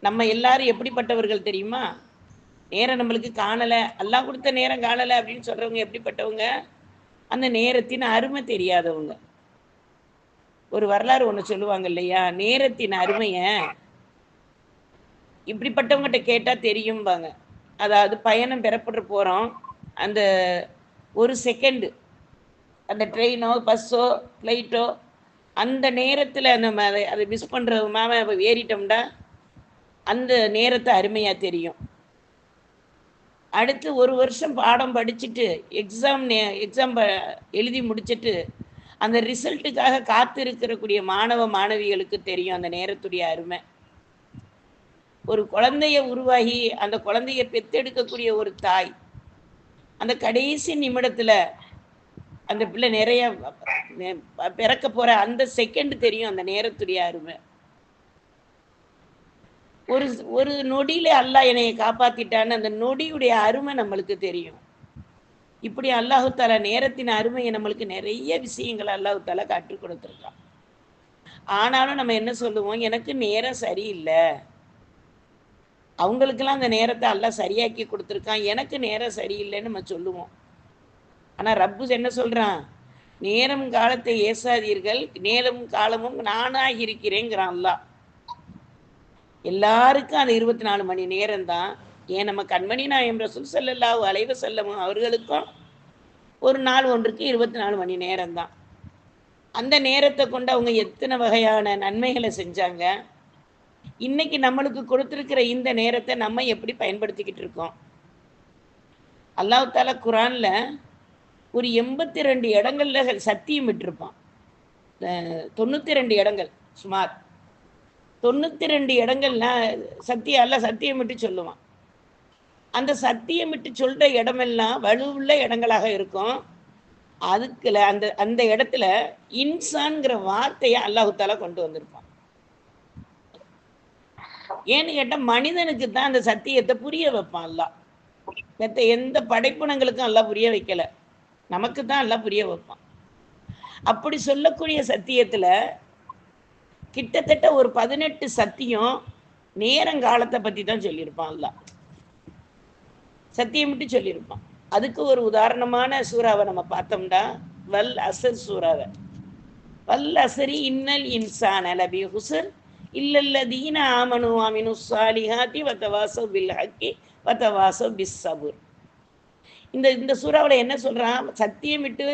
நம்ம எல்லாரும் எப்படிப்பட்டவர்கள் தெரியுமா? நேரம் நம்மளுக்கு காணலை, அல்லாஹ் கொடுத்த நேரம் காணலை அப்படின்னு சொல்றவங்க எப்படிப்பட்டவங்க? அந்த நேரத்தின் அருமை தெரியாதவங்க. ஒரு வரலாறு ஒன்று சொல்லுவாங்க இல்லையா, நேரத்தின் அருமைய இப்படிப்பட்டவங்ககிட்ட கேட்டா தெரியும்பாங்க. அதாவது பயணம் பெறப்பட்டு போறோம். அந்த ஒரு செகண்ட் அந்த ட்ரெயினோ பஸ்ஸோ ஃப்ளைட்டோ அந்த நேரத்தில் நம்ம அதை மிஸ் பண்ணுறதுமாக ஏறிட்டோம்னா அந்த நேரத்தை அருமையாக தெரியும். அடுத்து ஒரு வருஷம் பாடம் படிச்சுட்டு எக்ஸாம் எழுதி முடிச்சுட்டு அந்த ரிசல்ட்டுக்காக காத்திருக்கிறக்கூடிய மாணவ மாணவிகளுக்கு தெரியும் அந்த நேரத்துடைய அருமை. ஒரு குழந்தைய உருவாகி அந்த குழந்தைய பெத்தெடுக்கக்கூடிய ஒரு தாய் அந்த கடைசி நிமிடத்தில் அந்த பிள்ளை நிறைய பிறக்க போற அந்த செகண்ட் தெரியும் அந்த நேரத்துடைய அருமை. ஒரு ஒரு நொடியில அல்லாஹ் என்னைய காப்பாத்திட்டான்னு அந்த நொடியுடைய அருமை நம்மளுக்கு தெரியும். இப்படி அல்லாஹு தாலா நேரத்தின் அருமையை நம்மளுக்கு நிறைய விஷயங்களை அல்லாஹு தாலா கற்றுக் கொடுத்துருக்கான். ஆனாலும் நம்ம என்ன சொல்லுவோம், எனக்கு நேரம் சரியில்லை, அவங்களுக்கெல்லாம் அந்த நேரத்தை அல்லாஹ் சரியாக்கி கொடுத்துருக்கான், எனக்கு நேரம் சரியில்லைன்னு நம்ம சொல்லுவோம். ஆனா ரப்பு என்ன சொல்றான், நேரம் காலத்தை ஏசாதீர்கள், நேரம் காலமும் நானாக இருக்கிறேங்கிறான் அல்லாஹ். எல்லாருக்கும் அது 24 மணி நேரம் தான். ஏன் நம்ம கண்மணி நாயகம் ரசூல் ஸல்லல்லாஹு அலைஹி வஸல்லம் அவர்களுக்கும் ஒரு நாள் ஒன்றுக்கு 24 மணி நேரம் தான். அந்த நேரத்தை கொண்டு அவங்க எத்தனை வகையான நன்மைகளை செஞ்சாங்க. இன்னைக்கு நம்மளுக்கு கொடுத்துருக்கிற இந்த நேரத்தை நம்ம எப்படி பயன்படுத்திக்கிட்டு இருக்கோம்? அல்லாஹ் தாலா குரான்ல ஒரு 82 இடங்கள்ல சத்தியம் விட்டுருப்பான். 92 இடங்கள், சுமார் 92 இடங்கள்ல சத்தியம் விட்டு சொல்லுவான். அந்த சத்தியம் விட்டு சொல்ற இடமெல்லாம் வலுவுள்ள இடங்களாக இருக்கும். அதுக்குல அந்த அந்த இடத்துல இன்சான்ங்கிற வார்த்தையை அல்லாஹு தாலா கொண்டு வந்திருப்பான். ஏன்னு கேட்டா மனிதனுக்கு தான் அந்த சத்தியத்தை புரிய வைப்பான் அல்லாஹ். மற்ற எந்த படைப்பினங்களுக்கும் அல்லாஹ் புரிய வைக்கல, நமக்கு தான் அல்லாஹ் புரிய வைப்பான். அப்படி சொல்லக்கூடிய சத்தியத்துல கிட்டத்தட்ட ஒரு 18 சத்தியம் நேரங்காலத்தை பத்தி தான் சொல்லியிருப்பான் அல்லாஹ். சத்தியம் விட்டு சொல்லியிருப்பான். அதுக்கு ஒரு உதாரணமான சூறாவை நம்ம பார்த்தோம்னா வல் அசர் சூறாவை. வல் அசரி இன்னல் இன்சான லபி ஹுசர் இல்லல்லதீன ஆமனு அமினு ஸாலிஹாத்தி வதவாஸவ் பில் ஹக்கி வதவாஸவ் பிஸ் ஸபுர். இந்த சூறாவில் என்ன சொல்றான், சத்தியம் விட்டு,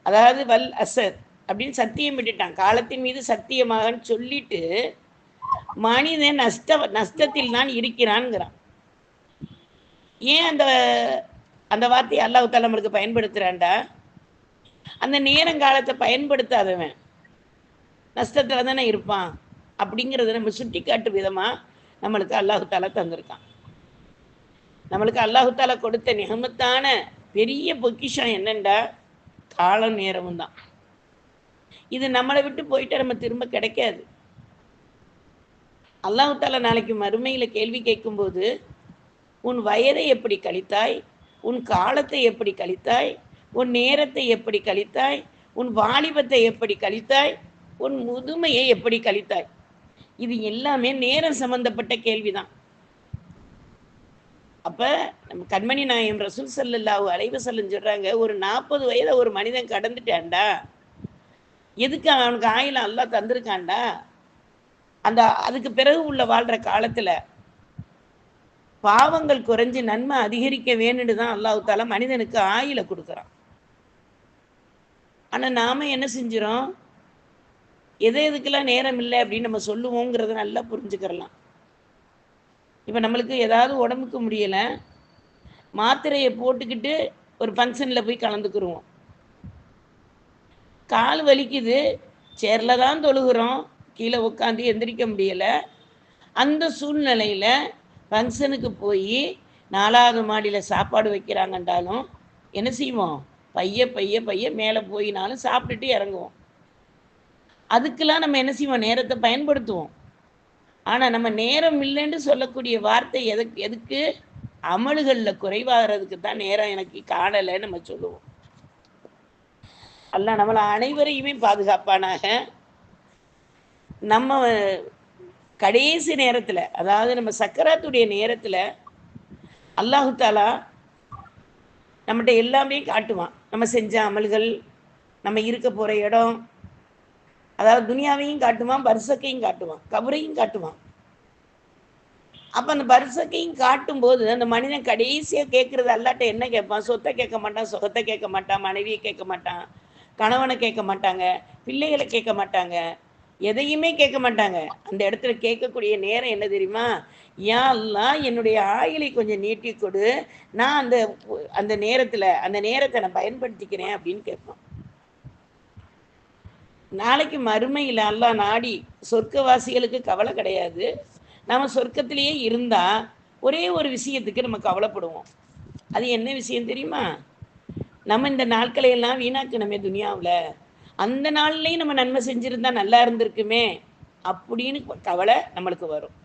அதாவது வல் அசர் அப்படின்னு சத்தியம் விட்டுட்டான், காலத்தின் மீது சத்தியமாகன்னு சொல்லிட்டு மனிதன் நஷ்டத்தில் தான் இருக்கிறான்ங்கிறான். ஏன் அந்த அந்த வார்த்தையை அல்லாஹ் தஆலா நம்மளுக்கு பயன்படுத்துறான்டா, அந்த நேரங்காலத்தை பயன்படுத்தாதவன் நஷ்டத்துல தானே இருப்பான் அப்படிங்கிறத நம்ம சுட்டி காட்டு விதமா நம்மளுக்கு அல்லாஹ் தஆலா தந்திருக்கான். நம்மளுக்கு அல்லாஹ் தஆலா கொடுத்த நிகமத்தான பெரிய பொக்கிஷம் என்னண்டா, காலம் நேரமும் தான். இது நம்மளை விட்டு போயிட்டு நம்ம திரும்ப கிடைக்காது. அல்லாஹ் தஆலா நாளைக்கு மறுமையில கேள்வி கேட்கும்போது, உன் வயதை எப்படி கழித்தாய், உன் காலத்தை எப்படி கழித்தாய், உன் நேரத்தை எப்படி கழித்தாய், உன் வாலிபத்தை எப்படி கழித்தாய், உன் முதுமையை எப்படி கழித்தாய், இது எல்லாமே நேரம் சம்பந்தப்பட்ட கேள்விதான். அப்ப நம்ம கண்மணி நாயகம் ரசூல் ஸல்லல்லாஹு அலைஹி வஸல்லம் சொல்றாங்க, ஒரு 40 வயதை ஒரு மனிதன் கடந்துட்டான்டா, எதுக்கு அவனுக்கு ஆயுளம் அல்லாஹ் தந்திருக்கான்டா, அந்த அதுக்கு பிறகு உள்ள வாழ்ற காலத்துல பாவங்கள் குறைஞ்சு நன்மை அதிகரிக்க வேணும்னு தான் அல்லாஹ் தஆலா மனிதனுக்கு ஆயுளை கொடுக்குறான். ஆனா நாம என்ன செஞ்சிரோம், எதுக்கெல்லாம் நேரம் இல்லை அப்படின்னு நம்ம சொல்லுவோங்கிறத நல்லா புரிஞ்சுக்கிறலாம். இப்போ நம்மளுக்கு ஏதாவது உடம்புக்கு முடியலை, மாத்திரையை போட்டுக்கிட்டு ஒரு ஃபங்க்ஷனில் போய் கலந்துக்குருவோம். கால் வலிக்குது, சேரில் தான் தொழுகிறோம், கீழே உட்காந்து எந்திரிக்க முடியலை. அந்த சூழ்நிலையில் ஃபங்க்ஷனுக்கு போய் 4வது மாடியில் சாப்பாடு வைக்கிறாங்கன்றாலும் என்ன செய்வோம், பைய மேலே போயினாலும் சாப்பிட்டுட்டு இறங்குவோம். அதுக்கெல்லாம் நம்ம என்ன செய்வோம், நேரத்தை பயன்படுத்துவோம். ஆனால் நம்ம நேரம் இல்லைன்னு சொல்லக்கூடிய வார்த்தை எதுக்கு, அமல்களில் குறைவாகிறதுக்கு தான் நேரம் எனக்கு காணலைன்னு நம்ம சொல்லுவோம். அல்லாஹ் நம்மளை அனைவரையுமே பாதுகாப்பானாக. நம்ம கடைசி நேரத்தில், அதாவது நம்ம சக்கராத்துடைய நேரத்தில் அல்லாஹு தாலா நம்மகிட்ட எல்லாமே காட்டுவான். நம்ம செஞ்ச அமல்கள், நம்ம இருக்க போகிற இடம், அதாவது துனியாவையும் காட்டுவான், பர்சக்கையும் காட்டுவான், கபரையும் காட்டுவான். அப்போ அந்த பர்சக்கையும் காட்டும்போது அந்த மனிதன் கடைசியாக கேட்குறது அல்லாட்ட என்ன கேட்பான்? சொத்தை கேட்க மாட்டான், சுகத்தை கேட்க மாட்டான், மனைவியை கேட்க மாட்டான், கணவனை கேட்க மாட்டாங்க, பிள்ளைகளை கேட்க மாட்டாங்க, எதையுமே கேட்க மாட்டாங்க. அந்த இடத்துல கேட்கக்கூடிய நேரம் என்ன தெரியுமா? யா அல்லாஹ், என்னுடைய ஆயுளை கொஞ்சம் நீட்டி கொடு, நான் அந்த அந்த நேரத்தை நான் பயன்படுத்திக்கிறேன் அப்படின்னு கேட்பான். நாளைக்கு மறுமையில் அல்லாஹ் நாடி சொர்க்கவாசிகளுக்கு கவலை கிடையாது. நம்ம சொர்க்கத்திலேயே இருந்தால் ஒரே ஒரு விஷயத்துக்கு நம்ம கவலைப்படுவோம். அது என்ன விஷயம் தெரியுமா? நம்ம இந்த நாட்களை எல்லாம் வீணாக்கணுமே துனியாவில், அந்த நாள்லேயும் நம்ம நன்மை செஞ்சுருந்தா நல்லா இருந்திருக்குமே அப்படின்னு கவலை நம்மளுக்கு வரும்.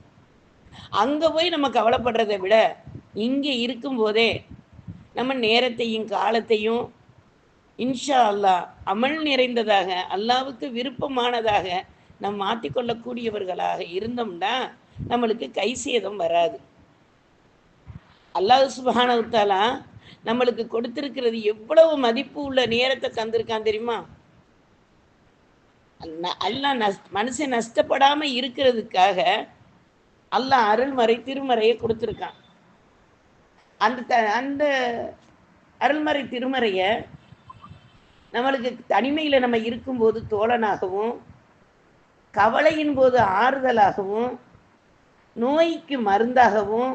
அங்கே போய் நம்ம கவலைப்படுறதை விட இங்கே இருக்கும்போதே நம்ம நேரத்தையும் காலத்தையும் இன்ஷா அல்லாஹ் அமல் நிறைந்ததாக, அல்லாவுக்கு விருப்பமானதாக நம்ம மாற்றிக்கொள்ளக்கூடியவர்களாக இருந்தோம்னா நம்மளுக்கு கை சேதம் வராது. அல்லாஹ் சுப்ஹானஹு வ தஆலா நம்மளுக்கு கொடுத்திருக்கிறது எவ்வளவு மதிப்பு உள்ள நேரத்தை தந்திருக்கான் தெரியுமா? அல்லாஹ் மனுஷன் நஷ்டப்படாம இருக்கிறதுக்காக அல்லாஹ் அருள்மறை திருமறையை கொடுத்துருக்கான். அந்த அருள்மறை திருமறையை நம்மளுக்கு தனிமையில் நம்ம இருக்கும்போது தோழனாகவும், கவலையின் போது ஆறுதலாகவும், நோய்க்கு மருந்தாகவும்,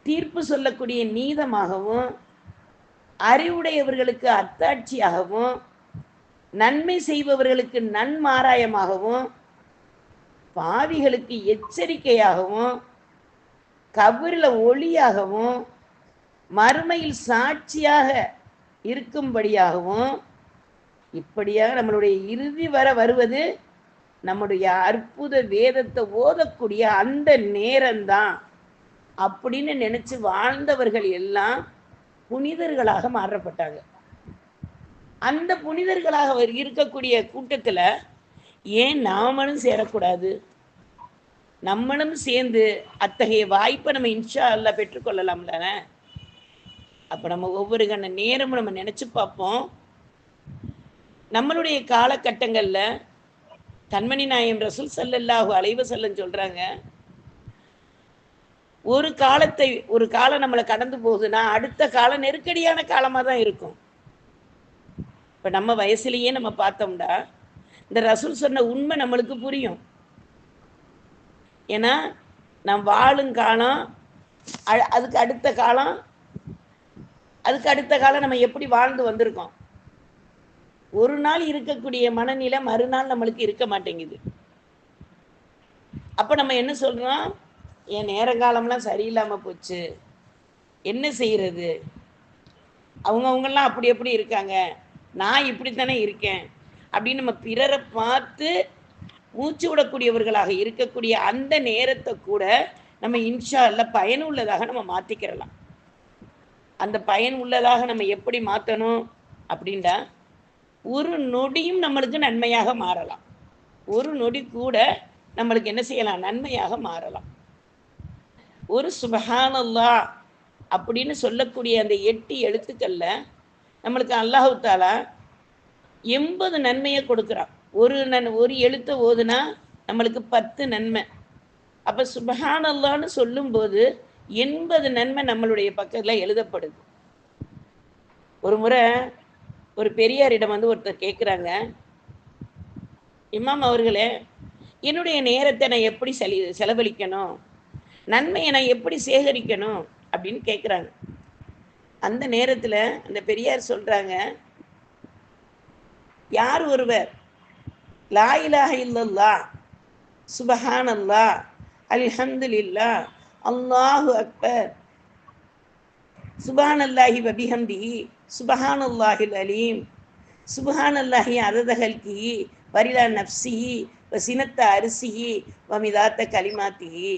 தீர்ப்பு சொல்லக்கூடிய நீதமாகவும், அறிவுடையவர்களுக்கு அத்தாட்சியாகவும், நன்மை செய்பவர்களுக்கு நன்மாராயமாகவும், பாவிகளுக்கு எச்சரிக்கையாகவும், கபரில் ஒளியாகவும், மறுமையில் சாட்சியாக இருக்கும்படியாகவும், இப்படியாக நம்மளுடைய இறுதி வர வருவது நம்முடைய அற்புத வேதத்தை ஓதக்கூடிய அந்த நேரம்தான் அப்படின்னு நினைச்சு வாழ்ந்தவர்கள் எல்லாம் புனிதர்களாக மாற்றப்பட்டாங்க. அந்த புனிதர்களாக இருக்கக்கூடிய கூட்டத்தில் ஏன் நாமளும் சேரக்கூடாது? நம்மளும் சேர்ந்து அத்தகைய வாய்ப்பை நம்ம இன்ஷா அல்லாஹ் பெற்றுக்கொள்ளலாம் தானே? அப்போ நம்ம ஒவ்வொரு கண்ண நேரமும் நம்ம நினச்சி பார்ப்போம். நம்மளுடைய காலகட்டங்களில் கண்மணி நாயம் ரசூல் ஸல்லல்லாஹு அலைஹி வஸல்லம் சொல்கிறாங்க, ஒரு காலம் நம்மளை கடந்து போகுதுன்னா அடுத்த காலம் நெருக்கடியான காலமாக தான் இருக்கும். இப்போ நம்ம வயசுலேயே நம்ம பார்த்தோம்னா இந்த ரசூல் சொன்ன உண்மை நம்மளுக்கு புரியும். ஏன்னா நம் வாழும் காலம், அதுக்கு அடுத்த காலம் நம்ம எப்படி வாழ்ந்து வந்திருக்கோம். ஒரு நாள் இருக்கக்கூடிய மனநிலை மறுநாள் நம்மளுக்கு இருக்க மாட்டேங்குது. அப்போ நம்ம என்ன சொல்கிறோம்? என் நேரங்காலம்லாம் சரியில்லாமல் போச்சு, என்ன செய்கிறது, அவங்கெல்லாம் அப்படி எப்படி இருக்காங்க, நான் இப்படித்தானே இருக்கேன் அப்படின்னு நம்ம பிறரை பார்த்து மூச்சு விடக்கூடியவர்களாக இருக்கக்கூடிய அந்த நேரத்தை கூட நம்ம இன்ஷா அல்லாஹ் பயனுள்ளதாக நம்ம மாற்றிக்கிறலாம். அந்த பயன் உள்ளதாக நம்ம எப்படி மாற்றணும் அப்படின்னா, ஒரு நொடியும் நம்மளுக்கு நன்மையாக மாறலாம். ஒரு நொடி கூட நம்மளுக்கு என்ன செய்யலாம்? நன்மையாக மாறலாம். ஒரு சுப்ஹானல்லாஹ் அப்படின்னு சொல்லக்கூடிய அந்த 8 எழுத்துக்கள்ல நம்மளுக்கு அல்லாஹ் தஆலா 80 நன்மையை கொடுக்குறான். ஒரு எழுத்தை ஓதுனா நம்மளுக்கு 10 நன்மை. அப்போ சுப்ஹானல்லாஹ்னு சொல்லும்போது 80 நன்மை நம்மளுடைய பக்கத்தில் எழுதப்படுது. ஒரு முறை ஒரு பெரியாரிடம் ஒருத்தர் கேட்குறாங்க, இமாம் அவர்களே, என்னுடைய நேரத்தை நான் எப்படி செலவழிக்கணும், நன்மையை நான் எப்படி சேகரிக்கணும் அப்படின்னு கேட்குறாங்க. அந்த நேரத்தில் அந்த பெரியார் சொல்கிறாங்க, யார் ஒருவர் லா இலாஹ இல்லல்லாஹ், சுப்ஹானல்லாஹ், அல்ஹம்துலில்லாஹ், அல்லாஹு அக்பர், சுப்ஹானல்லாஹி வபிஹம்திஹி, சுப்ஹானல்லாஹில் அலீம், சுப்ஹானல்லாஹி அதத ஹல்கிஹி வரிலா நஃப்ஸிஹி வசினத்த அரிசிஹி வமிதாத்த கலிமாத்திஹி.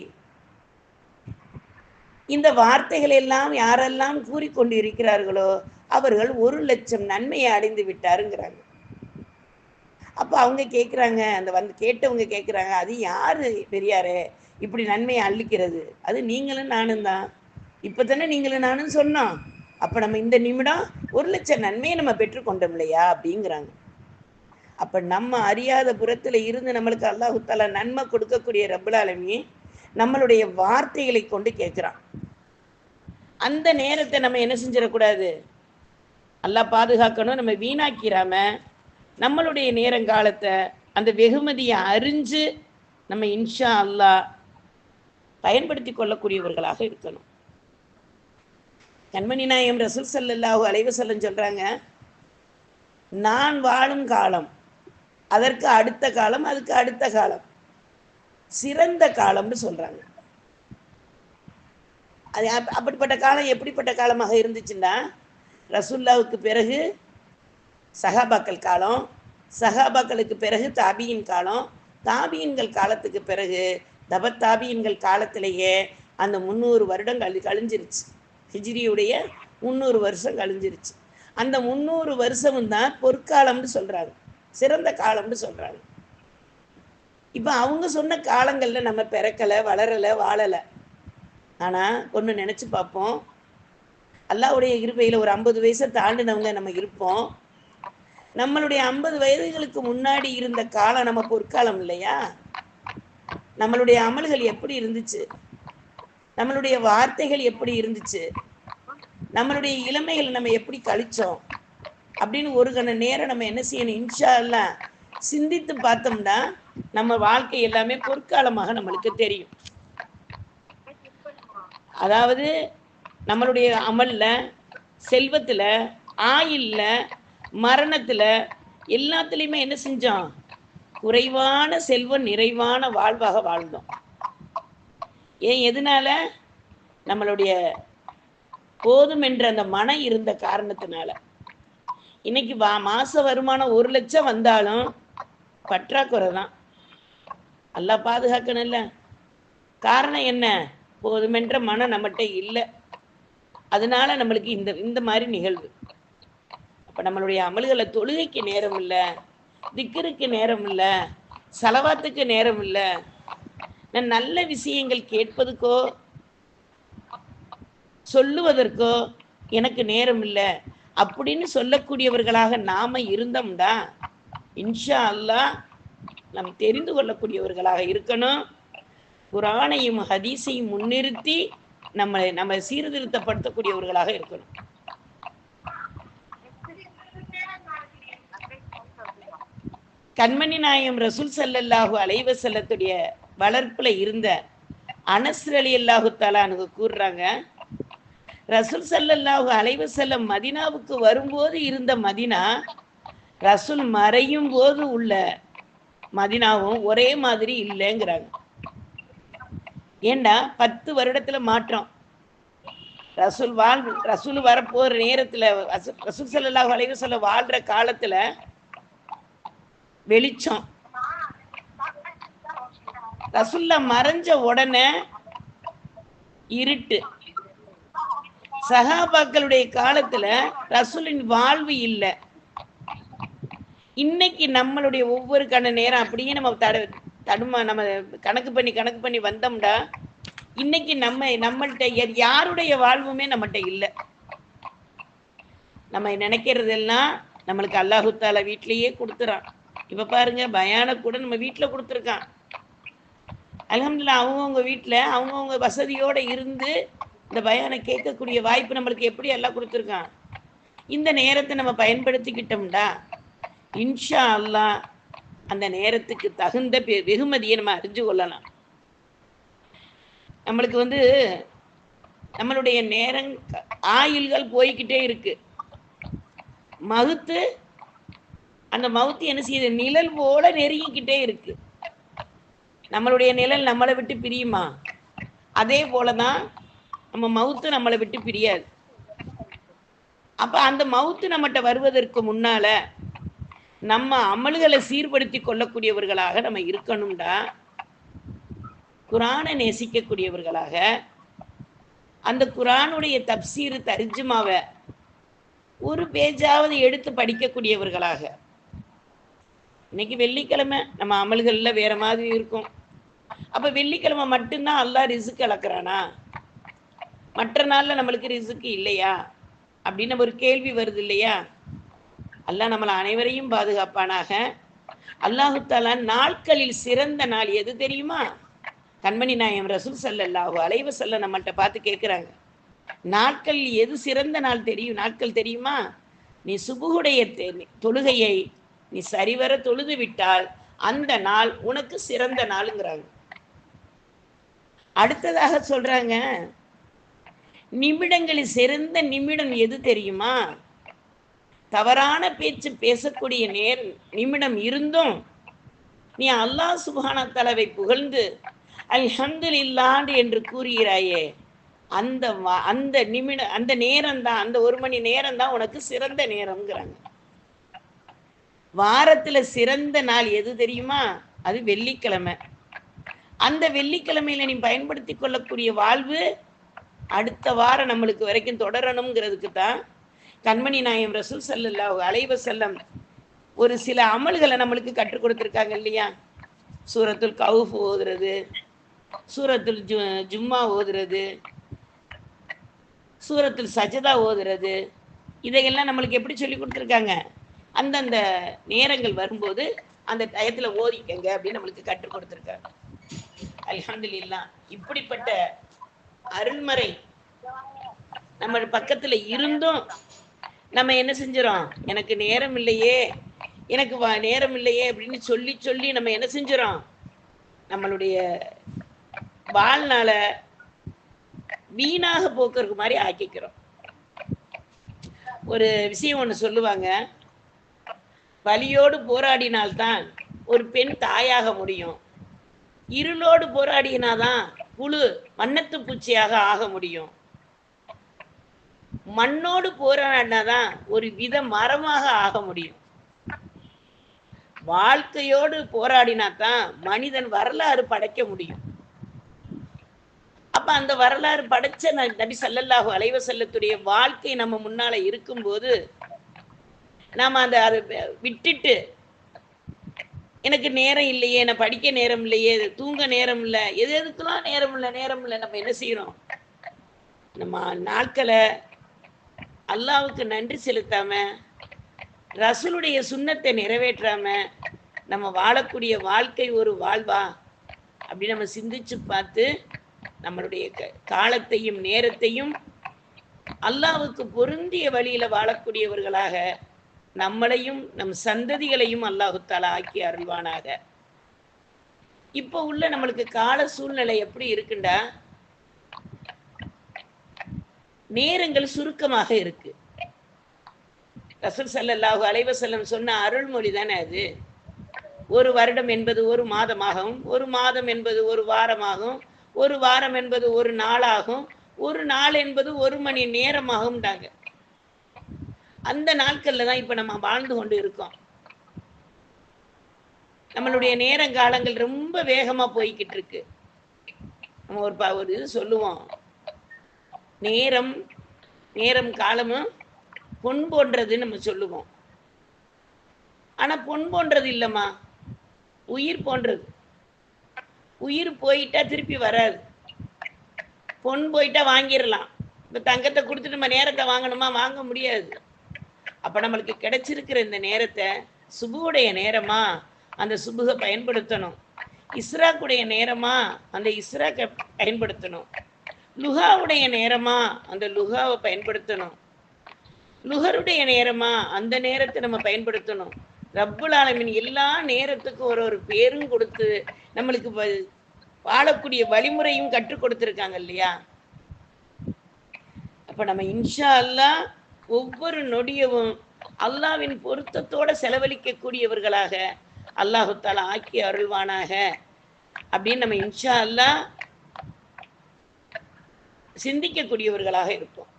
இந்த வார்த்தைகள் எல்லாம் யாரெல்லாம் கூறிக்கொண்டு இருக்கிறார்களோ அவர்கள் 1,00,000 நன்மையை அடைந்து விட்டாருங்கிறாங்க. அப்போ அவங்க கேட்குறாங்க, அந்த வந்து கேட்டவங்க கேட்குறாங்க, அது யாரு பெரியாரே இப்படி நன்மையை அள்ளிக்கிறது? அது நீங்களும் நானும் தான். இப்போ தானே நீங்களும் நானும் சொன்னோம். அப்போ நம்ம இந்த நிமிடம் 1,00,000 நன்மையை நம்ம பெற்றுக்கொண்டோம் இல்லையா அப்படிங்கிறாங்க. அப்போ நம்ம அறியாத புறத்தில் இருந்து நம்மளுக்கு அல்லாஹு தாலா நன்மை கொடுக்கக்கூடிய ரப்புல் ஆலமீன் நம்மளுடைய வார்த்தைகளை கொண்டு கேட்குறான். அந்த நேரத்தை நம்ம என்ன செஞ்சிடக்கூடாது, அல்லாஹ் பாதுகாக்கணும். நம்ம வீணாக்கிறாம நம்மளுடைய நேரங்காலத்தை அந்த வெகுமதியை அறிஞ்சு நம்ம இன்ஷா அல்லாஹ் பயன்படுத்தி கொள்ளக்கூடியவர்களாக இருக்கணும். கண்மணி நாயகம் ரசூல் ஸல்லல்லாஹு அலைஹி வஸல்லம் சொல்றாங்க, நான் வாழும் காலம், அதற்கு அடுத்த காலம், அதுக்கு அடுத்த காலம் சிறந்த காலம்னு சொல்றாங்க. அது அப்படிப்பட்ட காலம் எப்படிப்பட்ட காலமாக இருந்துச்சுன்னா, ரசூல்லாவுக்கு பிறகு சஹாபாக்கள் காலம், சஹாபாக்களுக்கு பிறகு தாபியின் காலம், தாபியின்கள் காலத்துக்கு பிறகு தாபியின்கள் காலத்திலேயே அந்த 300 வருடம் கழிஞ்சிருச்சு. ஹிஜ்ரியுடைய 300 வருஷம் கழிஞ்சிருச்சு. அந்த 300 வருஷமும் தான் பொற்காலம்னு சொல்றாங்க, சிறந்த காலம்னு சொல்றாங்க. இப்போ அவங்க சொன்ன காலங்களில் நம்ம பிறக்கலை, வளரலை, வாழலை. ஆனால் ஒன்று நினச்சி பார்ப்போம், அல்லாஹ்வுடைய கிருபையில் ஒரு 50 வயசை தாண்டினவங்க நம்ம இருப்போம். நம்மளுடைய 50 வயதுகளுக்கு முன்னாடி இருந்த காலம் நம்ம பொற்காலம் இல்லையா? நம்மளுடைய அமல்கள் எப்படி இருந்துச்சு, நம்மளுடைய வார்த்தைகள் எப்படி இருந்துச்சு, நம்மளுடைய இளமைகள் நம்ம எப்படி கழிச்சோம் அப்படின்னு ஒரு கண நேரம் நம்ம என்ன செய்யணும், இன்ஷா அல்லாஹ் சிந்தித்து பார்த்தோம்னா நம்ம வாழ்க்கை எல்லாமே பொற்காலமாக நம்மளுக்கு தெரியும். அதாவது நம்மளுடைய அமல்ல, செல்வத்துல, ஆயில்ல, மரணத்துல எல்லாத்துலேயுமே என்ன செஞ்சோம், குறைவான செல்வம் நிறைவான வாழ்வாக வாழ்ந்தோம். ஏன், எதனால? நம்மளுடைய போதும் என்ற அந்த மனம் இருந்த காரணத்தினால. இன்னைக்கு மாச வருமானம் 1 லட்சம் வந்தாலும் பற்றாக்குறை தான். அல்லாஹ் பாதுகாக்கணும்ல. காரணம் என்ன? போதுமென்ற மனம் நம்மகிட்ட இல்லை. அதனால நம்மளுக்கு இந்த மாதிரி நிகழ்வு. அப்போ நம்மளுடைய அமல்களை தொழுகைக்கு நேரம் இல்லை, திக்ருக்கு நேரம் இல்லை, சலவாத்துக்கு நேரம் இல்லை, நல்ல விஷயங்கள் கேட்பதுக்கோ சொல்லுவதற்கோ எனக்கு நேரம் இல்லை அப்படின்னு சொல்லக்கூடியவர்களாக நாம இருந்தோம்டா இன்ஷா அல்லாஹ் நாம் தெரிந்து கொள்ளக்கூடியவர்களாக இருக்கணும். குர்ஆனையும் ஹதீஸையும் முன்னிறுத்தி நம்ம சீர்திருத்தப்படுத்தக்கூடியவர்களாக இருக்கணும். கண்மணி நாயகம் ரசூல் ஸல்லல்லாஹு அலைஹி வஸல்லத்துடைய வளர்ப்புல இருந்த அனஸ் ரலியல்லாஹு தஆலா அன்ஹு கூறுறாங்க, ரசூல் ஸல்லல்லாஹு அலைஹி வஸல்லம் மதீனாவுக்கு வரும்போது இருந்த மதீனா, ரசூல் மறையும் போது உள்ள மதீனாவும் ஒரே மாதிரி இல்லைங்கிறாங்க. ஏண்டா 10 வருடத்துல மாற்றம். ரசூல் வரப்போற நேரத்துல, ரசூல் ஸல்லல்லாஹு அலைஹி வஸல்லம் வாழ்ற காலத்துல வெளிச்சம், ரசூல்லா மறைஞ்ச உடனே இருட்டு. சஹாபாக்களுடைய காலத்துல ரசூலின் வாழ்வு இல்லை. இன்னைக்கு நம்மளுடைய ஒவ்வொரு கண நேரம் அப்படியே நம்ம நம்ம கணக்கு பண்ணி வந்தோம்டா, இன்னைக்கு நம்மள்கிட்ட யாருடைய வாழ்வுமே நம்மகிட்ட இல்லை. நம்ம நினைக்கிறதெல்லாம் நம்மளுக்கு அல்லாஹு தாலா வீட்டிலேயே கொடுத்துறான். இப்ப பாருங்க, பயான கூட நம்ம வீட்டுல கொடுத்துருக்கான். அல்ஹம்துலில்லாஹ், அவங்கவுங்க வீட்டுல அவங்கவுங்க வசதியோட இருந்து இந்த பயானை கேட்கக்கூடிய வாய்ப்பு நம்மளுக்கு எப்படி எல்லாம் கொடுத்துருக்கான். இந்த நேரத்தை நம்ம பயன்படுத்திக்கிட்டோம்டா இன்ஷா அல்லாஹ் அந்த நேரத்துக்கு தகுந்த வெகுமதியை நம்ம அறிஞ்சு கொள்ளலாம். நம்மளுக்கு நம்மளுடைய நேரம் ஆயுள்கள் போய்கிட்டே இருக்கு. மகுத்து அந்த மவுத்து என்ன செய்யுது, நிழல் போல நெருங்கிக்கிட்டே இருக்கு. நம்மளுடைய நிழல் நம்மளை விட்டு பிரியுமா? அதே போலதான் நம்ம மவுத்து நம்மளை விட்டு பிரியாது. அப்ப அந்த மவுத்து நம்மகிட்ட வருவதற்கு முன்னால நம்ம அமல்களை சீர்படுத்தி கொள்ளக்கூடியவர்களாக நம்ம இருக்கணும்டா. குர்ஆனை நேசிக்கக்கூடியவர்களாக, அந்த குர்ஆனுடைய தப்சீர் தர்ஜுமாவை ஒரு பேஜாவது எடுத்து படிக்கக்கூடியவர்களாக, இன்னைக்கு வெள்ளிக்கிழமை நம்ம அமல்கள்ல வேற மாதிரி இருக்கும். அப்ப வெள்ளிக்கிழமை மட்டும்தான் அல்லாஹ் ரிசுக்கு அளக்குறானா? மற்ற நாள்ல நம்மளுக்கு ரிசுக்கு இல்லையா அப்படின்னு ஒரு கேள்வி வருது இல்லையா? அல்லாஹ் நம்மளை அனைவரையும் பாதுகாப்பானாக. அல்லாஹு தாலா நாட்களில் சிறந்த நாள் எது தெரியுமா? கண்மணி நாயம் ரசூல் ஸல்லல்லாஹு அலைஹி வஸல்லம் நம்மள்ட்ட பார்த்து கேட்குறாங்க, நாட்கள் எது சிறந்த நாள் தெரியும்? நாட்கள் தெரியுமா? நீ சுபுகுடைய தொழுகையை நீ சரிவர தொழுது விட்டால் அந்த நாள் உனக்கு சிறந்த நாளுங்கிறாங்க. அடுத்ததாக சொல்றாங்க, நிமிடங்களில் சிறந்த நிமிடம் எது தெரியுமா? தவறான பேச்சு பேசக்கூடிய நிமிடம் இருந்தும் நீ அல்லாஹ் சுப்ஹானஹு தஆலாவை புகழ்ந்து அல்ஹம்துலில்லாஹ் என்று கூறுகிறாயே, அந்த அந்த நிமிடம், அந்த நேரம் தான், அந்த 1 மணி நேரம் தான் உனக்கு சிறந்த நேரம்ங்கிறாங்க. வாரத்துல சிறந்த நாள் எது தெரியுமா? அது வெள்ளிக்கிழமை. அந்த வெள்ளிக்கிழமையில நீ பயன்படுத்தி கொள்ளக்கூடிய வாழ்வு அடுத்த வாரம் நம்மளுக்கு வரைக்கும் தொடரணுங்கிறதுக்கு தான் கண்மணி நாயம் ரசூல் ஸல்லல்லாஹு அலைஹி வஸல்லம் ஒரு சில அமல்களை நம்மளுக்கு கற்றுக் கொடுத்துருக்காங்க இல்லையா? சூரத்துல் கவுஃப் ஓதுறது, சூரத்துல் ஜும்மா ஓதுறது, சூரத்துல் சஜதா ஓதுறது, இதையெல்லாம் நம்மளுக்கு எப்படி சொல்லி கொடுத்துருக்காங்க? அந்தந்த நேரங்கள் வரும்போது அந்த டயத்துல ஓதிக்கங்க அப்படின்னு நம்மளுக்கு கற்றுக் கொடுத்துருக்காங்க. அல்ஹம்துலில்லாஹ். இப்படிப்பட்ட அருள்மறை நம்ம பக்கத்துல இருந்தும் நம்ம என்ன செஞ்சிரோம்? எனக்கு நேரம் இல்லையே, எனக்கு நேரம் இல்லையே அப்படின்னு சொல்லி சொல்லி நம்ம என்ன செஞ்சிரோம்? நம்மளுடைய வாழ்நாள வீணாக போக்குறதுக்கு மாதிரி ஆக்கிக்கிறோம். ஒரு விஷயம் ஒன்று சொல்லுவாங்க, வலியோடு போராடினால்தான் ஒரு பெண் தாயாக முடியும், இருளோடு போராடினாதான் புழு வண்ணத்து பூச்சியாக ஆக முடியும், மண்ணோடு போராடினாதான் ஒரு வித மரமாக ஆக முடியும், வாழ்க்கையோடு போராடினாதான் மனிதன் வரலாறு படைக்க முடியும். அப்ப அந்த வரலாறு படைச்ச நபி ஸல்லல்லாஹு அலைஹி வஸல்லத்துடைய வாழ்க்கை நம்ம முன்னால இருக்கும்போது நாம அதை விட்டுட்டு எனக்கு நேரம் இல்லையே, நான் படிக்க நேரம் இல்லையே, தூங்க நேரம் இல்லை, எதுக்கெல்லாம் நேரம் இல்லை, நம்ம என்ன செய்யறோம்? நம்ம நாட்களை அல்லாவுக்கு நன்றி செலுத்தாம, ரசூலுடைய சுன்னத்தை நிறைவேற்றாம நம்ம வாழக்கூடிய வாழ்க்கை ஒரு வாழ்வா அப்படி நம்ம சிந்திச்சு பார்த்து நம்மளுடைய காலத்தையும் நேரத்தையும் அல்லாவுக்கு பொருந்திய வழியில வாழக்கூடியவர்களாக நம்மளையும் நம் சந்ததிகளையும் அல்லாஹு தஆலா ஆக்கி அருள்வானாக. இப்போ உள்ள நம்மளுக்கு கால சூழ்நிலை எப்படி இருக்குண்டா, நேரங்கள் சுருக்கமாக இருக்கு. ரசூல் ஸல்லல்லாஹு அலைஹி வஸல்லம் சொன்ன அருள்மொழி தானே அது. ஒரு வருடம் என்பது ஒரு மாதமாகவும், ஒரு மாதம் என்பது ஒரு வாரமாகவும், ஒரு வாரம் என்பது ஒரு நாளாகும், ஒரு நாள் என்பது 1 மணி நேரமாகும்டாங்க. அந்த நாட்கள்ல தான் இப்ப நம்ம வாழ்ந்து கொண்டு இருக்கோம். நம்மளுடைய நேரங்காலங்கள் ரொம்ப வேகமா போய்கிட்டு இருக்கு. நம்ம ஒரு இது சொல்லுவோம், நேரம் காலமும் பொன் போன்றதுன்னு நம்ம சொல்லுவோம். ஆனா பொன் போன்றது இல்லம்மா, உயிர் போன்றது. உயிர் போயிட்டா திருப்பி வராது. பொன் போயிட்டா வாங்கிடலாம். இப்ப தங்கத்தை கொடுத்துட்டு நம்ம நேரத்தை வாங்கணுமா? வாங்க முடியாது. அப்ப நம்மளுக்கு கிடைச்சிருக்கிற இந்த நேரத்தை சுபுடைய நேரமா அந்த சுபுக பயன்படுத்தணும், இஸ்ராக்குடைய நேரமா அந்த இஸ்ராக்க பயன்படுத்தணும், லுஹாவுடைய நேரமா அந்த லுஹாவை பயன்படுத்தணும், லுஹருடைய நேரமா அந்த நேரத்தை நம்ம பயன்படுத்தணும். ரப்புல் ஆலமீன் எல்லா நேரத்துக்கும் ஒரு பேரும் கொடுத்து நம்மளுக்கு வாழக்கூடிய வழிமுறையும் கற்றுக் கொடுத்துருக்காங்க இல்லையா? அப்ப நம்ம இன்ஷா அல்லாஹ் ஒவ்வொரு நொடியவும் அல்லாஹ்வின் பொருத்தத்தோட செலவழிக்க கூடியவர்களாக அல்லாஹு தஆலா ஆக்கி அருள்வானாக அப்படின்னு நம்ம இன்ஷா அல்லாஹ் சிந்திக்கக்கூடியவர்களாக இருப்போம்.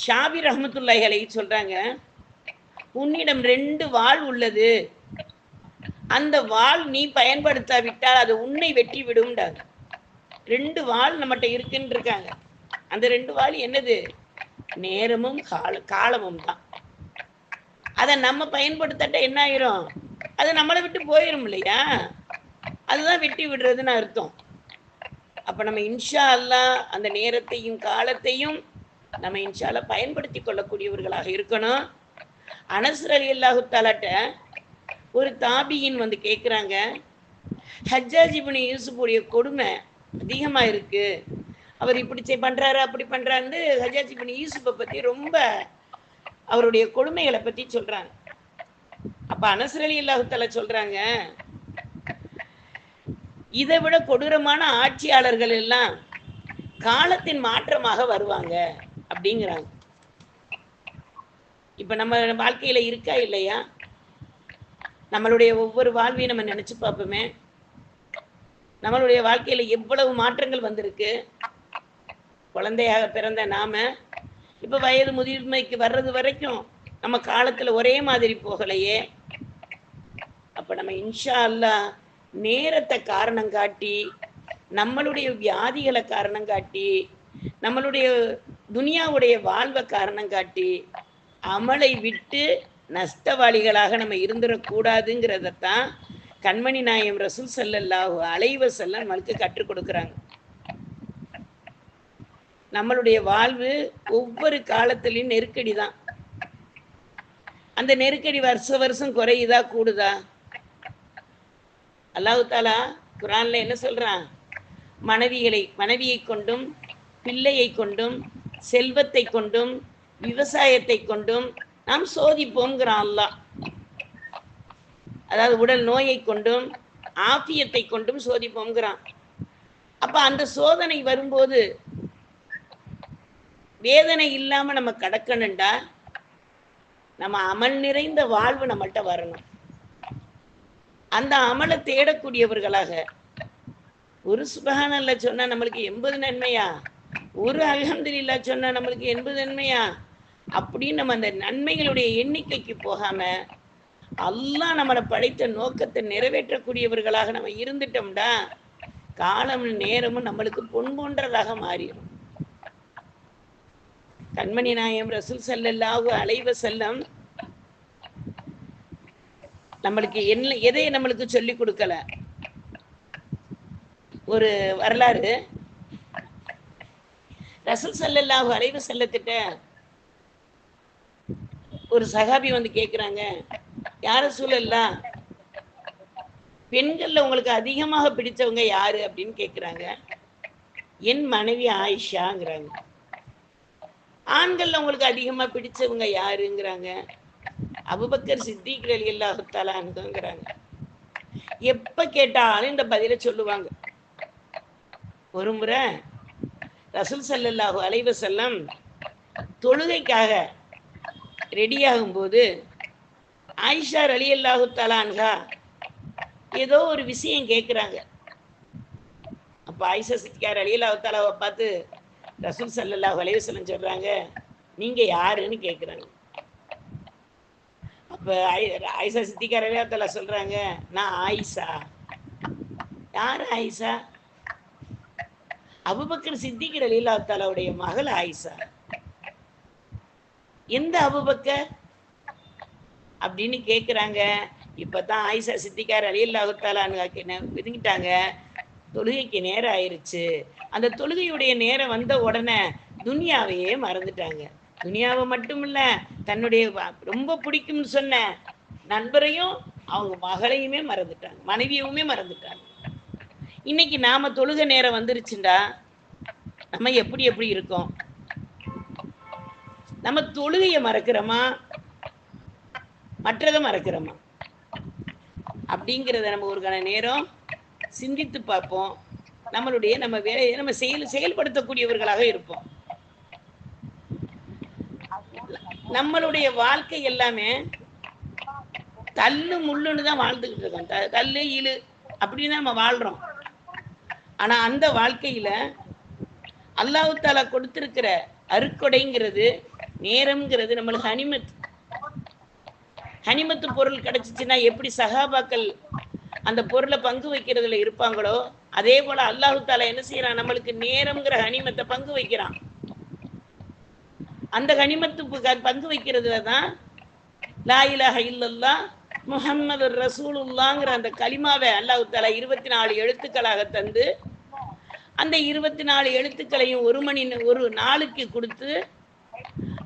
ஷாபி ரஹ்மத்துல்லாஹி அலைஹி சொல்றாங்க, உன்னிடம் 2 வாள் உள்ளது, அந்த வாள் நீ பயன்படுத்தாவிட்டால் அது உன்னை வெட்டி விடும்டாங்க. 2 வாள் நம்மகிட்ட இருக்குன்னு இருக்காங்க. அந்த 2 வாள் என்னது? நேரமும் காலமும் தான். அதை நம்ம பயன்படுத்தட்ட என்ன ஆயிரும், அது நம்மளை விட்டு போயிரும் இல்லையா? அதுதான் வெட்டி விடுறதுன்னு அர்த்தம். அப்ப நம்ம இன்ஷா அல்லாஹ் அந்த நேரத்தையும் காலத்தையும் நம்ம இன்ஷா அல்லாஹ் பயன்படுத்தி கொள்ளக்கூடியவர்களாக இருக்கணும். அனஸ் ரலியல்லாஹு தஆலாட்ட ஒரு தாபியின் வந்து கேட்குறாங்க, ஹஜ்ஜாஜ் இப்னு யூசுஃபுடைய கொடுமை அதிகமா இருக்கு, அவர் இப்படி பண்றாரு அப்படி பண்றாருன்னு ஹஜ்ஜாஜ் இப்னு யூசுஃபை பத்தி ரொம்ப அவருடைய கொடுமைகளை பத்தி சொல்றாங்க. அப்ப அனஸ் ரலியல்லாஹு தஆலா சொல்றாங்க, இதை விட கொடூரமான ஆட்சியாளர்கள் எல்லாம் காலத்தின் மாற்றமாக வருவாங்க அப்படிங்கிறாங்க. இப்ப நம்ம வாழ்க்கையில இருக்கா இல்லையா? நம்மளுடைய ஒவ்வொரு வாழ்வையும் நம்ம நினைச்சு பார்ப்போமே. நம்மளுடைய வாழ்க்கையில எவ்வளவு மாற்றங்கள் வந்திருக்கு. குழந்தையாக பிறந்த நாம இப்ப வயது முதிர்மைக்கு வர்றது வரைக்கும் நம்ம காலத்துல ஒரே மாதிரி போகலையே. அப்ப நம்ம இன்ஷா அல்லாஹ் நேரத்தை காரணம் காட்டி, நம்மளுடைய வியாதிகளை காரணம் காட்டி, நம்மளுடைய துனியாவுடைய வாழ்வை காரணம் காட்டி அமலை விட்டு நஷ்டவாளிகளாக நம்ம இருந்துடக்கூடாதுங்கிறதான் கண்மணி நாயம் ரசூல் ஸல்லல்லாஹு அலைஹி வஸல்லம் நம்மளுக்கு கற்றுக் கொடுக்குறாங்க. நம்மளுடைய வாழ்வு ஒவ்வொரு காலத்திலையும் நெருக்கடி தான். அந்த நெருக்கடி வருஷ வருஷம் குறையுதா கூடுதா? அல்லாஹ் தஆலா குர்ஆன்ல என்ன சொல்றான்? மனைவியை கொண்டும் பிள்ளையை கொண்டும் செல்வத்தை கொண்டும் விவசாயத்தை கொண்டும் நாம் சோதிப்போம்ங்கிறான் அல்லாஹ். அதாவது உடல் நோயை கொண்டும் ஆபியத்தை கொண்டும் சோதிப்போம்ங்கிறான். அப்ப அந்த சோதனை வரும்போது வேதனை இல்லாம நம்ம கடக்கணும்டா நம்ம அமல் நிறைந்த வாழ்வு நம்மள்கிட்ட வரணும். அந்த அமலை தேடக்கூடியவர்களாக ஒரு சுப்ஹானல்லாஹ் சொன்னா நம்மளுக்கு 80 நன்மையா, ஒரு அல்ஹம்துலில்லாஹ் சொன்னா நம்மளுக்கு 80 நன்மையா அப்படின்னு நம்ம அந்த நன்மைகளுடைய எண்ணிக்கைக்கு போகாம அல்லாஹ் நம்மளை படைத்த நோக்கத்தை நிறைவேற்றக்கூடியவர்களாக நம்ம இருந்துட்டோம்டா காலமும் நேரமும் நம்மளுக்கு பொன் போன்றதாக மாறிடும். கண்மணி நாயம் ரசூல் ஸல்லல்லாஹு அலைஹி வஸல்லம் நம்மளுக்கு எதை நம்மளுக்கு சொல்லி கொடுக்கல. ஒரு வரலாறு, ரசூல் ஸல்லல்லாஹு அலைஹி வஸல்லத்திட்ட ஒரு சஹாபி வந்து கேட்குறாங்க, யார் ரசூலல்லாஹ், பெண்கள்ல உங்களுக்கு அதிகமாக பிடிச்சவங்க யாரு அப்படின்னு கேட்குறாங்க. என் மனைவி ஆயிஷாங்கிறாங்க. ஆண்கள்ல உங்களுக்கு அதிகமா பிடிச்சவங்க யாருங்கிறாங்க. அபூபக்கர் சித்திக் ரலியல்லாஹு தஆலா அன்ஹுங்கிறாங்க. எப்ப கேட்டாலும் இந்த பதிலை சொல்லுவாங்க. ஒரு முறை ரசூல் ஸல்லல்லாஹு அலைஹி வஸல்லம் தொழுகைக்காக ரெடியாகும் போது ஆயிஷா ரலியல்லாஹு தஆலா அன்ஹா ஏதோ ஒரு விஷயம் கேட்குறாங்க. அப்ப ஆயிஷா சித்திகா ரலியல்லாஹு தஆலாவை பார்த்து ரசூல் ஸல்லல்லாஹு அலைஹி வஸல்லம் சொல்றாங்க, நீங்க யாருன்னு கேட்குறாங்க. அப்ப ஆயிஷா சித்திகா ரலியல்லாஹு தஆலா சொல்றாங்க, நான் ஆயிஷா. யார் ஆயிஷா? அபூபக்கர் சித்திக் ரலியல்லாஹு தஆலாவுடைய மகள் ஆயிஷா. எந்த அபூபக்கர் அப்படின்னு கேட்குறாங்க. இப்பதான் ஆயிஷா சித்திகா ரலியல்லாஹு தஆலா விதுங்கிட்டாங்க. தொழுகைக்கு நேரம் ஆயிருச்சு. அந்த தொழுகையுடைய நேரம் வந்த உடனே துனியாவையே மறந்துட்டாங்க. துனியாவை மட்டும் இல்ல, தன்னுடைய ரொம்ப பிடிக்கும்னு சொன்ன நண்பரையும் அவங்க மகளையுமே மறந்துட்டாங்க, மனைவியுமே மறந்துட்டாங்க. இன்னைக்கு நாம தொழுகை நேரம் வந்துருச்சுண்டா நம்ம எப்படி எப்படி இருக்கோம்? நம்ம தொழுகையை மறக்கிறோமா, மற்றதை மறக்கிறோமா அப்படிங்கிறத நம்ம ஒரு கண நேரம் சிந்தித்து பார்ப்போம். நம்மளுடைய நம்ம வேலையை நம்ம செயல்படுத்தக்கூடியவர்களாக இருப்போம். நம்மளுடைய வாழ்க்கை எல்லாமே தள்ளு முள்ளுன்னு தான் வாழ்ந்துகிட்டு இருக்கோம். தள்ளு இழு அப்படின்னு நம்ம வாழ்றோம். ஆனா அந்த வாழ்க்கையில அல்லாஹ் தஆலா கொடுத்திருக்கிற அருக்கொடைங்கிறது நேரம்ங்கிறது நம்மளுக்கு ஹனிமத்து பொருள் கிடைச்சிச்சுன்னா எப்படி சஹாபாக்கள் அந்த பொருளை பங்கு வைக்கிறதுல இருப்பாங்களோ அதே போல அல்லாஹ் தஆலா என்ன செய்யறான், நம்மளுக்கு நேரம்ங்கிற கனிமத்தை பங்கு வைக்கிறான். அந்த கனிமத்து பங்கு வைக்கிறதுல தான் லா இலாஹ இல்லல்லாஹ் முஹம்மது ரசூலுல்லாங்கிற அந்த கலிமாவை அல்லாஹ் தஆலா 24 எழுத்துக்களாக தந்து, அந்த 24 எழுத்துக்களையும் ஒரு நாளுக்கு கொடுத்து,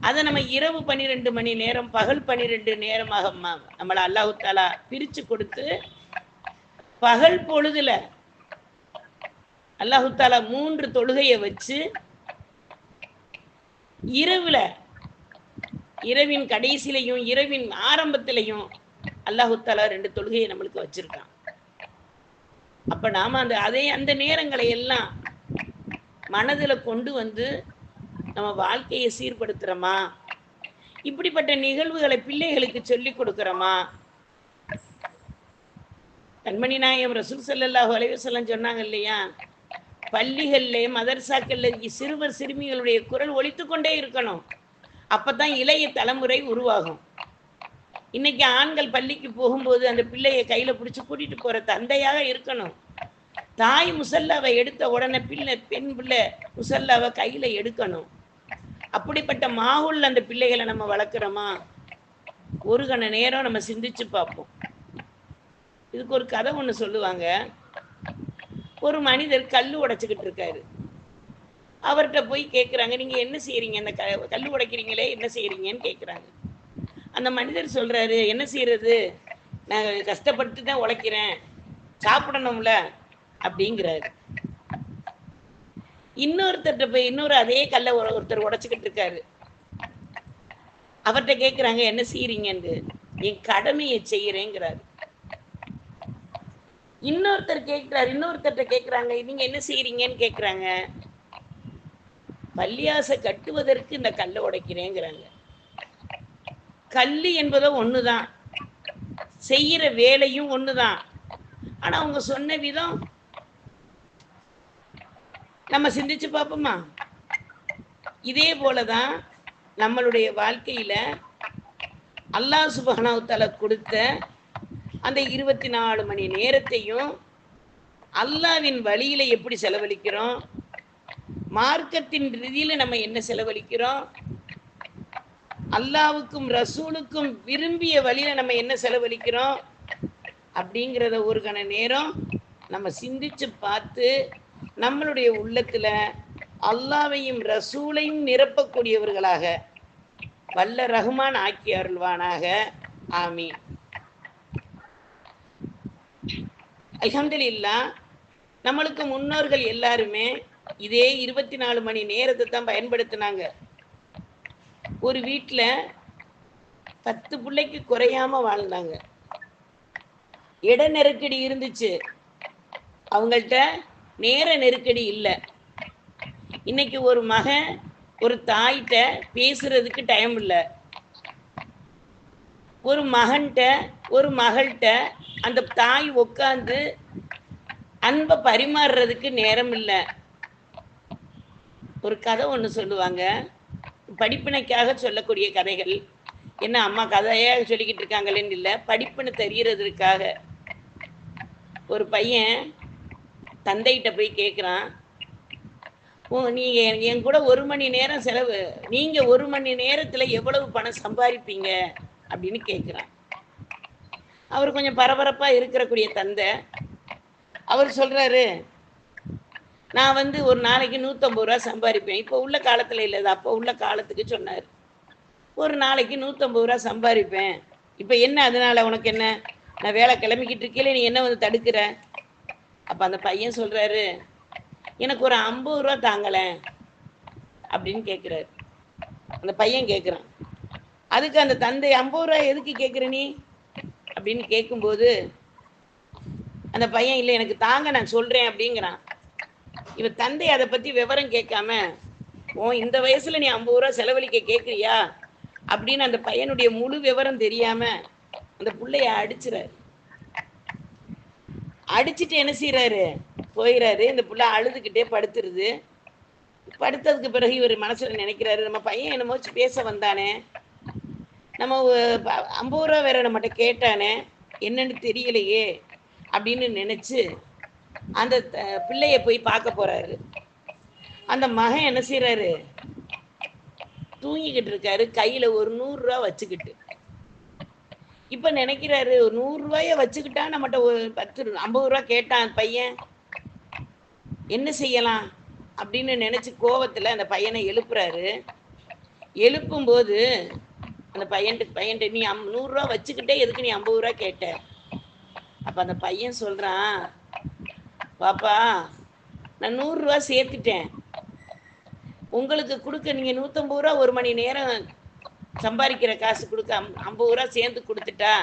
அதை நம்ம இரவு 12 மணி நேரம், பகல் 12 நேரமாக நம்மளை அல்லாஹ் தஆலா பிரிச்சு கொடுத்து, பகல் பொழுதுல அல்லாஹ் தஆலா 3 தொழுகையை வச்சு, இரவின் கடைசிலையும் இரவின் ஆரம்பத்திலையும் அல்லாஹ் தஆலா 2 தொழுகையை நம்மளுக்கு வச்சிருக்கான். அப்ப நாம அந்த நேரங்களை எல்லாம் மனதுல கொண்டு வந்து நம்ம வாழ்க்கையை சீர்படுத்துறோமா? இப்படிப்பட்ட நிகழ்வுகளை பிள்ளைகளுக்கு சொல்லி கொடுக்கிறோமா? கண்மணி நாயகம் ரசூல் ஸல்லல்லாஹு அலைஹி வஸல்லம் சொன்னாங்க இல்லையா, பள்ளிகள்ல மதரசாக்கள்ல சிறுவர் சிறுமிகளுடைய குரல் ஒலித்து கொண்டே இருக்கணும். அப்பதான் இளைய தலைமுறை உருவாகும். இன்னைக்கு ஆண்கள் பள்ளிக்கு போகும்போது அந்த பிள்ளையை கையில பிடிச்சு கூட்டிட்டு போற தந்தையாக இருக்கணும். தாய் முசல்லாவை எடுத்த உடனே பெண் பிள்ளை முசல்லாவை கையில எடுக்கணும். அப்படிப்பட்ட மாகுல் அந்த பிள்ளைகளை நம்ம வளர்க்குறோமா? ஒரு கண நேரம் நம்ம சிந்திச்சு பார்ப்போம். இதுக்கு ஒரு கதை ஒண்ணு சொல்லுவாங்க. ஒரு மனிதர் கல் உடைச்சுக்கிட்டு இருக்காரு. அவர்கிட்ட போய் கேட்குறாங்க, நீங்க என்ன செய்யறீங்க, இந்த கல் உடைக்கிறீங்களே என்ன செய்யறீங்கன்னு கேட்குறாங்க. அந்த மனிதர் சொல்றாரு, என்ன செய்யறது, நான் கஷ்டப்பட்டு தான் உழைக்கிறேன், சாப்பிடணும்ல அப்படிங்கிறாரு. இன்னொருத்தர்கிட்ட போய் இன்னொரு அதே கல்லை ஒருத்தர் உடைச்சுக்கிட்டு இருக்காரு. அவர்கிட்ட கேட்குறாங்க, என்ன செய்யறீங்கன்னு. என் கடமையை செய்யறேங்கிறாரு. இன்னொருத்தர்கிட்ட கேட்குறாங்க, நீங்க என்ன செய்யறீங்கன்னு கேட்குறாங்க. பள்ளியாசை கட்டுவதற்கு இந்த கல்லை உடைக்கிறேங்கிறாங்க. கல்லு என்பதோ ஒண்ணுதான், செய்யற வேலையும் ஒண்ணுதான். ஆனா அவங்க சொன்ன விதம் நம்ம சிந்திச்சு பார்ப்போமா? இதே போலதான் நம்மளுடைய வாழ்க்கையில அல்லாஹ் சுப்ஹானஹு வ தஆலா கொடுத்த அந்த 24 மணி நேரத்தையும் அல்லாஹ்வின் வழியில எப்படி செலவழிக்கிறோம், மார்க்கத்தின் ரீதியில நம்ம என்ன செலவழிக்கிறோம், அல்லாஹ்வுக்கும் ரசூலுக்கும் விரும்பிய வழியில நம்ம என்ன செலவழிக்கிறோம் அப்படிங்கிறத ஒரு கண நேரம் நம்ம சிந்திச்சு பார்த்து நம்மளுடைய உள்ளத்துல அல்லாஹ்வையும் ரசூலையும் நிரப்பக்கூடியவர்களாக வல்ல ரஹ்மான் ஆக்கி அருள்வானாக. ஆமீன். அல்ஹம்துலில்லாஹ். நம்மளுக்கு முன்னோர்கள் எல்லாருமே இதே 24 மணி நேரத்தை தான் பயன்படுத்தினாங்க. ஒரு வீட்டுல 10 பிள்ளைக்கு குறையாம வாழ்ந்தாங்க. இட நெருக்கடி இருந்துச்சு, அவங்கள்ட்ட நேர நெருக்கடி இல்லை. இன்னைக்கு ஒரு மகன் ஒரு தாய்கிட்ட பேசுறதுக்கு டைம் இல்லை, ஒரு மகன்கிட்ட ஒரு மகள்கிட்ட அந்த தாய் உட்காந்து அன்பை பரிமாறுறதுக்கு நேரம் இல்லை. ஒரு கதை ஒன்று சொல்லுவாங்க, படிப்பினைக்காக சொல்லக்கூடிய கதைகள். என்ன அம்மா கதையாக சொல்லிக்கிட்டு இருக்காங்களேன்னு இல்லை, படிப்புன்னு தெரியறதுக்காக. ஒரு பையன் தந்தைகிட்ட போய் கேட்குறான், நீங்கள் என் கூட 1 மணி நேரம் நீங்கள் 1 மணி நேரத்தில் எவ்வளவு பணம் சம்பாதிப்பீங்க அப்படின்னு கேட்குறான். அவர் கொஞ்சம் பரபரப்பாக இருக்கக்கூடிய தந்தை. அவர் சொல்கிறாரு, நான் ஒரு நாளைக்கு 150 ரூபா சம்பாதிப்பேன். இப்போ உள்ள காலத்தில் இல்லை, அப்போ உள்ள காலத்துக்கு சொன்னார். ஒரு நாளைக்கு 150 ரூபா சம்பாதிப்பேன். இப்போ என்ன, அதனால உனக்கு என்ன, நான் வேலை கிளம்பிக்கிட்டு இருக்கேன், நீ என்ன தடுக்கிற? அப்போ அந்த பையன் சொல்கிறாரு, எனக்கு ஒரு 50 ரூபா தாங்கலை அப்படின்னு கேட்குறாரு. அந்த பையன் கேட்குறான். அதுக்கு அந்த தந்தை, 50 ரூபா எதுக்கு கேட்குற நீ அப்படின்னு கேட்கும்போது அந்த பையன், இல்லை எனக்கு தாங்க, நான் சொல்கிறேன் அப்படிங்கிறான். இவன் தந்தை அதை பற்றி விவரம் கேட்காம, இந்த வயசில் நீ 50 ரூபா செலவழிக்க கேட்குறியா அப்படின்னு அந்த பையனுடைய முழு விவரம் தெரியாம அந்த பிள்ளைய அடிச்சுறாரு. அடிச்சுட்டு என்ன செய்யறாரு, போயிடாரு. இந்த பிள்ளை அழுதுகிட்டே படுத்துருது. படுத்ததுக்கு பிறகு இவர் மனசுல நினைக்கிறாரு, நம்ம பையன் என்னமோ பேச வந்தானே, நம்ம 50 ரூபா வேற நம்மகிட்ட கேட்டானே, என்னன்னு தெரியலையே அப்படின்னு நினைச்சு அந்த பிள்ளைய போய் பார்க்க போறாரு. அந்த மகன் என்ன செய்யறாரு, தூங்கிக்கிட்டு இருக்காரு, கையில ஒரு 100 ரூபா வச்சுக்கிட்டு. இப்ப நினைக்கிறாரு 100 ரூபாய வச்சுக்கிட்டா நம்மகிட்ட ஒரு 50 ரூபா கேட்டான் பையன், என்ன செய்யலாம் அப்படின்னு நினைச்சு கோவத்துல அந்த பையனை எழுப்புறாரு. எழுப்பும் போது அந்த பையன்ட்டு நீ 100 ரூபா வச்சுக்கிட்டே எதுக்கு நீ 50 ரூபா கேட்ட? அப்ப அந்த பையன் சொல்றான், பாப்பா நான் 100 ரூபா சேர்த்துட்டேன், உங்களுக்கு கொடுக்க நீங்க 150 ரூபா ஒரு மணி நேரம் சம்பாதிக்கிற காசு கொடுக்க 50 ரூபா சேர்ந்து கொடுத்துட்டா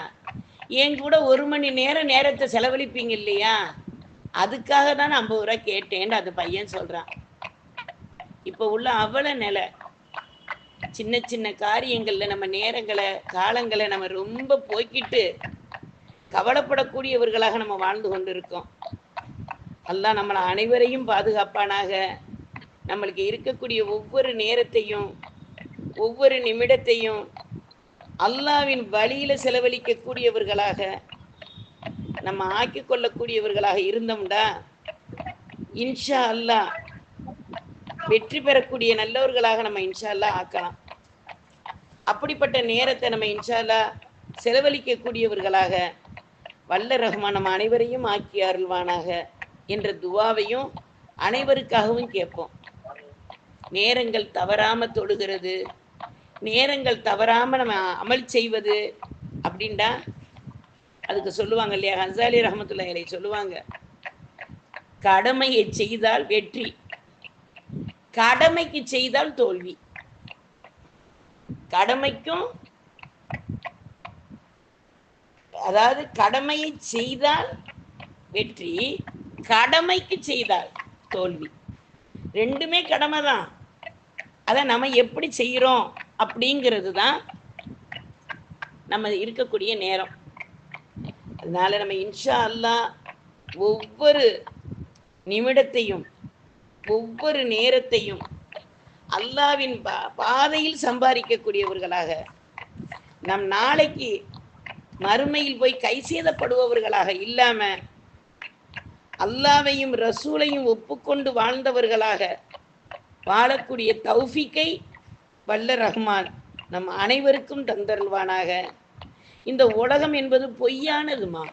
என் கூட ஒரு மணி நேரம் நேரத்தை செலவழிப்பீங்க இல்லையா, அதுக்காக தான் 50 ரூபா கேட்டேன்னு அந்த பையன் சொல்றான். இப்ப உள்ள அவல நிலை, சின்ன சின்ன காரியங்கள்ல நம்ம நேரங்களை காலங்களை நம்ம ரொம்ப போக்கிட்டு கவலைப்படக்கூடியவர்களாக நம்ம வாழ்ந்து கொண்டு இருக்கோம். அல்லாஹ் நம்மளை அனைவரையும் பாதுகாப்பானாக. நம்மளுக்கு இருக்கக்கூடிய ஒவ்வொரு நேரத்தையும் ஒவ்வொரு நிமிடத்தையும் அல்லாஹ்வின் வழியில செலவழிக்க கூடியவர்களாக நம்ம ஆக்கி கொள்ளக்கூடியவர்களாக இருந்தோம்டா இன்ஷா அல்லாஹ் வெற்றி பெறக்கூடிய நல்லவர்களாக நம்ம இன்ஷா அல்லாஹ் ஆக்கலாம். அப்படிப்பட்ட நேரத்தை நம்ம இன்ஷா அல்லாஹ் செலவழிக்க கூடியவர்களாக வல்ல ரஹ்மான் நம்ம அனைவரையும் ஆக்கி அருள்வானாக என்ற துவாவையும் அனைவருக்காகவும் கேட்போம். நேரங்கள் தவறாம தொழுகிறது, நேரங்கள் தவறாம நம்ம அமல் செய்வது அப்படின்டா அதுக்கு சொல்லுவாங்க இல்லையா, ஹசாலி ரஹமத்துல்லாஹி அலைஹி சொல்லுவாங்க, கடமையை செய்தால் வெற்றி, கடமைக்கு செய்தால் தோல்வி. கடமைக்கும் அதாவது கடமையை செய்தால் வெற்றி, கடமைக்கு செய்தால் தோல்வி. ரெண்டுமே கடமை தான், அதை நம்ம எப்படி செய்யறோம் அப்படிங்கிறது தான் நம்ம இருக்கக்கூடிய நேரம். அதனால நம்ம இன்ஷா அல்லாஹ் ஒவ்வொரு நிமிடத்தையும் ஒவ்வொரு நேரத்தையும் அல்லாஹ்வின் பாதையில் சம்பாதிக்கக்கூடியவர்களாக, நம் நாளைக்கு மறுமையில் போய் கை சேதப்படுபவர்களாக இல்லாம அல்லாஹ்வையும் ரசூலையும் ஒப்புக்கொண்டு வாழ்ந்தவர்களாக வாழக்கூடிய தௌஃபீக்கை வல்ல ரஹ்மான் நம் அனைவருக்கும் தந்தருள்வானாக. இந்த உலகம் என்பது பொய்யானதுமா,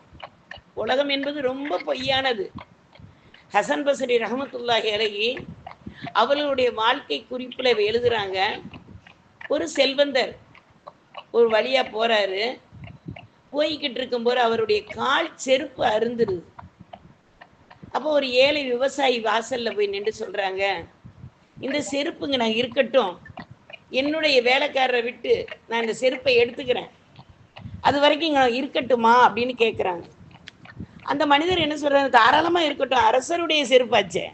உலகம் என்பது ரொம்ப பொய்யானது. ஹசன் பஸ்ரி ரஹமத்துல்லாஹி அலைஹி அவர்களுடைய வாழ்க்கை குறிப்புல எழுதுறாங்க, ஒரு செல்வந்தர் ஒரு வழியா போறாரு, போய்கிட்டு இருக்கும்போது அவருடைய கால் செருப்பு அருந்துருது. அப்போ ஒரு ஏழை விவசாயி வாசல்ல போய் நின்று சொல்றாங்க, இந்த செருப்புங்க நான் இருக்கட்டும், என்னுடைய வேலைக்காரரை விட்டு நான் இந்த செருப்பை எடுத்துக்கிறேன், அது வரைக்கும் இங்க இருக்கட்டுமா அப்படின்னு கேட்குறாங்க. அந்த மனிதர் என்ன சொல்றாரு, தாராளமா இருக்கட்டும், அரசருடைய செருப்பாச்சே,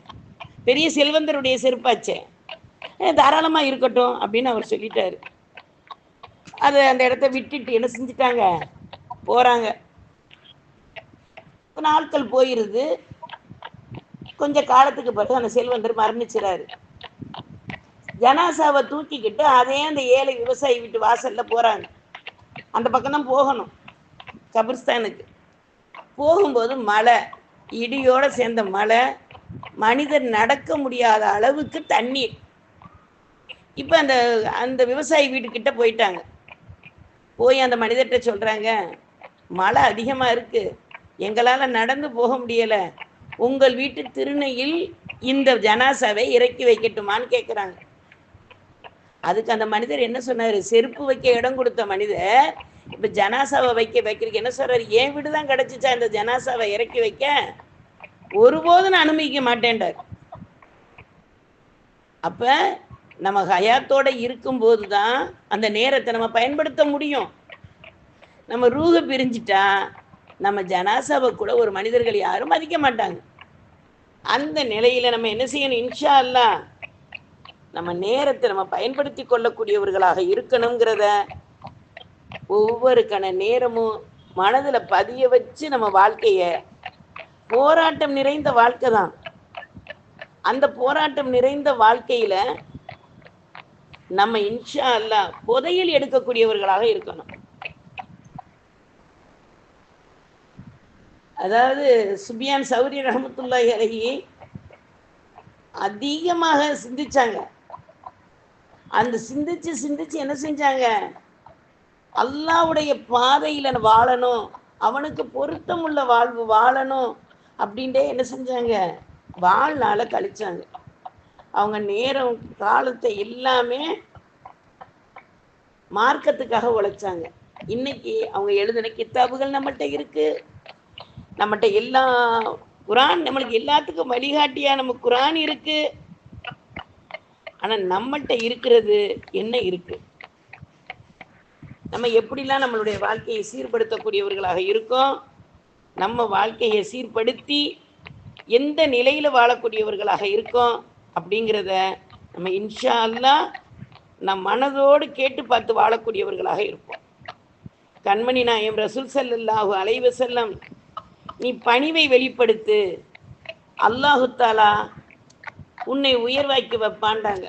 பெரிய செல்வந்தருடைய செருப்பாச்சே, தாராளமா இருக்கட்டும் அப்படின்னு அவர் சொல்லிட்டாரு. அது அந்த இடத்த விட்டுட்டு என்ன செஞ்சுட்டாங்க, போறாங்க. நாட்கள் போயிருது. கொஞ்ச காலத்துக்கு பிறகு அந்த செல்வந்தர் மரணிச்சிறாரு. ஜனாசாவை தூக்கிக்கிட்டு அதே அந்த ஏழை விவசாயி வீட்டு வாசல்ல போறாங்க. அந்த பக்கம் தான் போகணும் கபிரிஸ்தானுக்கு. போகும்போது மழை, இடியோட சேர்ந்த மழை, மனிதர் நடக்க முடியாத அளவுக்கு தண்ணீர். இப்ப அந்த அந்த விவசாயி வீட்டுக்கிட்ட போயிட்டாங்க. போய் அந்த மனிதர்கிட்ட சொல்றாங்க, மழை அதிகமா இருக்கு, எங்களால நடந்து போக முடியல, உங்கள் வீட்டு திருநையில் இந்த ஜனாசாவை இறக்கி வைக்கட்டுமான்னு கேட்குறாங்க. அதுக்கு அந்த மனிதர் என்ன சொன்னாரு, செருப்பு வைக்க இடம் கொடுத்த மனிதர் இப்ப ஜனாசாவை வைக்கிறதுக்கு என்ன சொல்றாரு, என் வீடு தான் கிடைச்சிச்சா இந்த ஜனாசாவை இறக்கி வைக்க, ஒருபோதும் நான் அனுமதிக்க மாட்டேன்டார். அப்ப நம்ம ஹயாத்தோட இருக்கும்போது தான் அந்த நேரத்தை நம்ம பயன்படுத்த முடியும். நம்ம ரூஹ பிரிஞ்சிட்டா நம்ம ஜனாசாவை கூட ஒரு மனிதர்கள் யாரும் மதிக்க மாட்டாங்க. அந்த நிலையில நம்ம என்ன செய்யணும், இன்ஷா அல்லாஹ் நம்ம நேரத்தை நம்ம பயன்படுத்தி கொள்ளக்கூடியவர்களாக இருக்கணுங்கிறத ஒவ்வொரு கண நேரமும் மனதுல பதிய வச்சு நம்ம வாழ்க்கைய, போராட்டம் நிறைந்த வாழ்க்கை தான், அந்த போராட்டம் நிறைந்த வாழ்க்கையில நம்ம இன்ஷா அல்லாஹ் புதையல் எடுக்கக்கூடியவர்களாக இருக்கணும். அதாவது சுபியான் சௌரி ரஹமத்துல்லாஹி அலைஹி அதிகமாக சிந்திச்சாங்க. அந்த சிந்திச்சு என்ன செஞ்சாங்க, அல்லாஹ்வுடைய பாதையில வாழணும், அவனுக்கு பொருத்தமுள்ள வாழ்வு வாழணும் அப்படின்ட்டே என்ன செஞ்சாங்க, வாழ்நாளை கழிச்சாங்க. அவங்க நேரம் காலத்தை எல்லாமே மார்க்கத்துக்காக உழைச்சாங்க. இன்னைக்கு அவங்க எழுதின கித்தாபுகள் நம்மகிட்ட இருக்கு. நம்மகிட்ட எல்லா குரான் நம்மளுக்கு எல்லாத்துக்கும் வழிகாட்டியா நம்ம குரான் இருக்கு. ஆனா நம்மகிட்ட இருக்கிறது என்ன இருக்கு? நம்ம எப்படிலாம் நம்மளுடைய வாழ்க்கையை சீர்படுத்தக்கூடியவர்களாக இருக்கோம்? நம்ம வாழ்க்கையை சீர்படுத்தி எந்த நிலையில வாழக்கூடியவர்களாக இருக்கோம் அப்படிங்கிறத நம்ம இன்ஷா அல்லாஹ் நம் மனதோடு கேட்டு பார்த்து வாழக்கூடியவர்களாக இருப்போம். கண்மணி நாயம் ரசூல் ஸல்லல்லாஹு அலைஹி வஸல்லம், நீ பணிவை வெளிப்படுத்து, அல்லாஹு தஆலா உன்னை உயர்வாக்கி வைப்பான்டாங்க.